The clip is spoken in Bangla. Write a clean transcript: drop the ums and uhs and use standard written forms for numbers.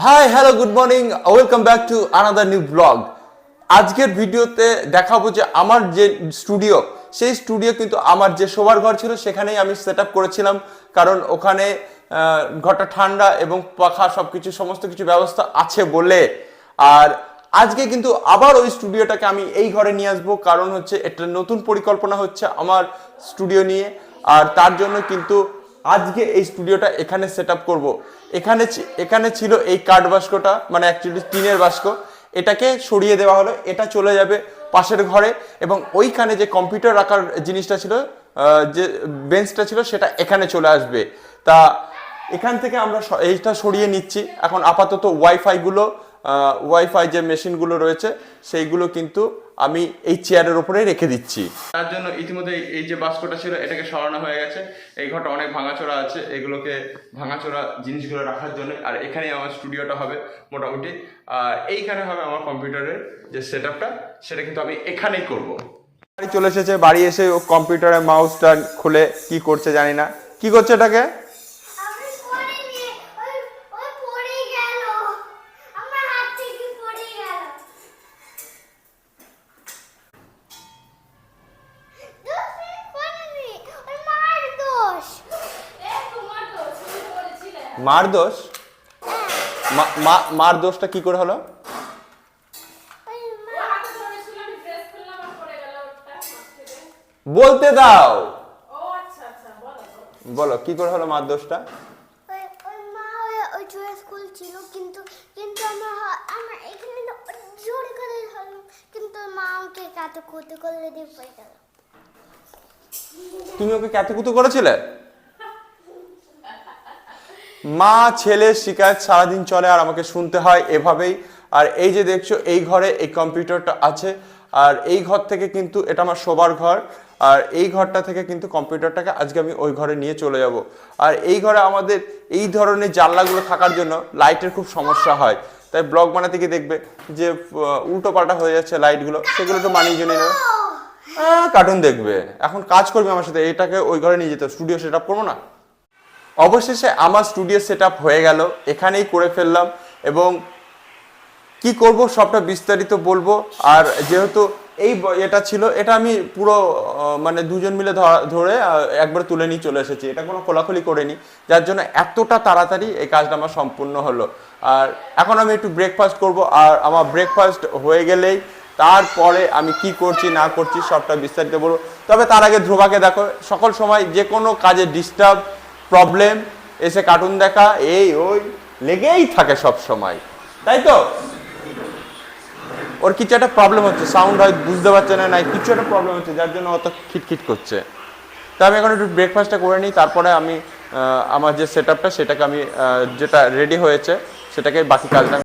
Hi hello good morning, welcome back to another new blog. আজকের ভিডিওতে দেখাবো যে আমার যে স্টুডিও, সেই স্টুডিও কিন্তু আমার যে শোবার ঘর ছিল সেখানেই আমি সেট আপ করেছিলাম, কারণ ওখানে ঘরটা ঠান্ডা এবং পাখা সবকিছু সমস্ত কিছু ব্যবস্থা আছে বলে। আর আজকে কিন্তু আবার ওই স্টুডিওটাকে আমি এই ঘরে নিয়ে আসবো, কারণ হচ্ছে একটা নতুন পরিকল্পনা হচ্ছে আমার স্টুডিও নিয়ে। আর তার জন্য কিন্তু আজকে এই স্টুডিওটা এখানে সেট আপ করবো। এখানে ছিল এই কাঠ বাস্কটা, মানে অ্যাকচুয়ালি টিনের বাস্ক, এটাকে সরিয়ে দেওয়া হলো, এটা চলে যাবে পাশের ঘরে। এবং ওইখানে যে কম্পিউটার রাখার জিনিসটা ছিল, যে বেঞ্চটা ছিল, সেটা এখানে চলে আসবে। তা এখান থেকে আমরা এইটা সরিয়ে নিচ্ছি। এখন আপাতত ওয়াইফাই যে মেশিনগুলো রয়েছে সেইগুলো কিন্তু আমি এই চেয়ারের উপরে রেখে দিচ্ছি। তার জন্য ইতিমধ্যে এই যে বাস্কটা ছিল এটাকে সরানো হয়ে গেছে। এই ঘরটা অনেক ভাঙাচোরা আছে, এগুলোকে ভাঙাচোরা জিনিসগুলো রাখার জন্য। আর এখানেই আমার স্টুডিওটা হবে মোটামুটি। আর এইখানে হবে আমার কম্পিউটারের যে সেট আপটা, সেটা কিন্তু আমি এখানেই করব। বাড়ি চলে এসেছে, বাড়ি এসে ও কম্পিউটারের মাউসটা খুলে কি করছে জানি না, কি করছে এটাকে। মার দোষ? মার দোষটা কি করে হলো? বলতে দাও, বলো কি করে হলো মার দোষটা? তুমি ওকে কাতুকুতু করেছিলে? মা ছেলের শিকায়ত সারাদিন চলে আর আমাকে শুনতে হয় এভাবেই। আর এই যে দেখছো এই ঘরে এই কম্পিউটারটা আছে, আর এই ঘর থেকে কিন্তু এটা আমার শোবার ঘর। আর এই ঘরটা থেকে কিন্তু কম্পিউটারটাকে আজকে আমি ওই ঘরে নিয়ে চলে যাব। আর এই ঘরে আমাদের এই ধরনের জানলাগুলো থাকার জন্য লাইটের খুব সমস্যা হয়, তাই ব্লগ বানাতে গিয়ে দেখবে যে উল্টো পাল্টা হয়ে যাচ্ছে লাইটগুলো, সেগুলো তো মানিয়ে জন্য নেবে, কার্টুন দেখবে। এখন কাজ করবে আমার সাথে, এটাকে ওই ঘরে নিয়ে যেতে, স্টুডিও সেট আপ করবো না। অবশেষে আমার স্টুডিও সেট আপ হয়ে গেল, এখানেই করে ফেললাম। এবং কি করব সবটা বিস্তারিত বলবো। আর যেহেতু এই এটা ছিল, এটা আমি পুরো মানে দুজন মিলে ধরে একবার তুলে নিয়ে চলে এসেছি, এটা কোনো খোলাখুলি করিনি, যার জন্য এতটা তাড়াতাড়ি এই কাজটা আমার সম্পূর্ণ হলো। আর এখন আমি একটু ব্রেকফাস্ট করব, আর আমার ব্রেকফাস্ট হয়ে গেলেই তারপরে আমি কি করছি না করছি সবটা বিস্তারিত বলবো। তবে তার আগে ধ্রুবাকে দেখো, সকল সময় যে কোনো কাজে ডিস্টার্ব, প্রবলেম, এসে কার্টুন দেখা, এই ওই লেগেই থাকে সব সময়, তাই তো? ওর কিছু একটা প্রবলেম হচ্ছে, সাউন্ড হয় বুঝতে পারছে না, নাই কিছু একটা প্রবলেম হচ্ছে, যার জন্য অত খিটখিট করছে। তা আমি এখন একটু ব্রেকফাস্টটা করে নিই, তারপরে আমি আমার যে সেট আপটা সেটাকে আমি যেটা রেডি হয়েছে সেটাকে বাকি কাজটা